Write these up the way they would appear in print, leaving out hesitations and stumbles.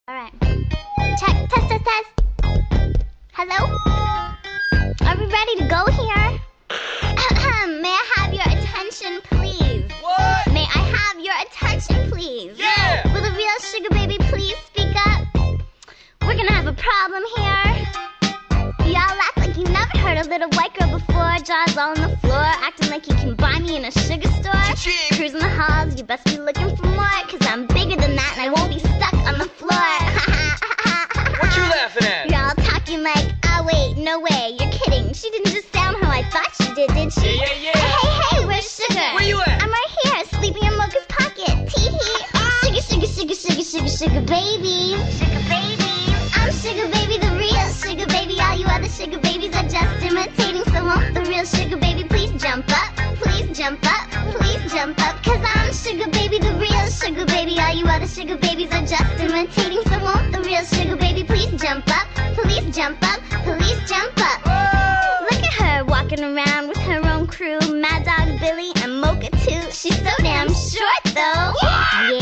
Alright. Check, test. Hello? Are we ready to go here? May I have your attention, please? What? May I have your attention, please? Yeah! Will the real sugar baby please speak up? We're gonna have a problem here. Y'all act like you never heard a little white girl before. Jaws all on the floor, acting like you can buy me in a sugar store. Cha-ching! Cruising the halls, you best be looking for more, cause I'm bigger than that and I won't be stuck on the floor. What you laughing at? You're all talking like, oh wait, no way, you're kidding. She didn't just sound how I thought she did she? Yeah. Hey, where's Sugar? Where you at? I'm right here, sleeping in Mocha's pocket. Tee-hee. Sugar baby. Sugar baby. I'm Sugar baby, the real Sugar baby. All you other sugar babies are just imitating. So won't the real Sugar baby please jump up? Please jump up, please jump up. Cause I'm Sugar baby, the real Sugar baby. All you other sugar babies are just imitating. So won't the real Sugar baby please jump up? Please jump up, please jump up. Look at her walking around with her own crew. Mad Dog Billy and Mocha too. She's so damn short though.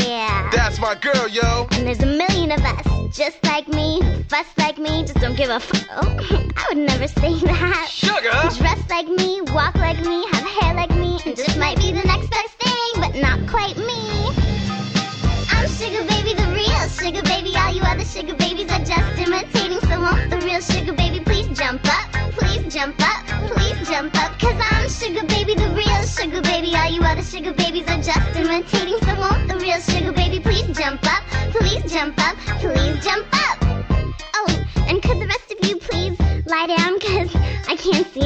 Yeah. That's my girl, yo. And there's a million of us, just like me, who fuss like me, just don't give a Oh, I would never say that. Sugar! Dress like me, walk like me, have hair like me, and just might be the next best thing, but not quite me. I'm Sugar baby, the real Sugar baby. All you other sugar babies are just imitating. So won't the real Sugar baby please jump up? Please jump up, please jump up. Cause I'm Sugar baby, the real Sugar baby. All you other sugar babies are just imitating. So won't the real Sugar baby please jump up? Please jump up, please jump up. Oh, and could the rest of you please lie down, cause I can't see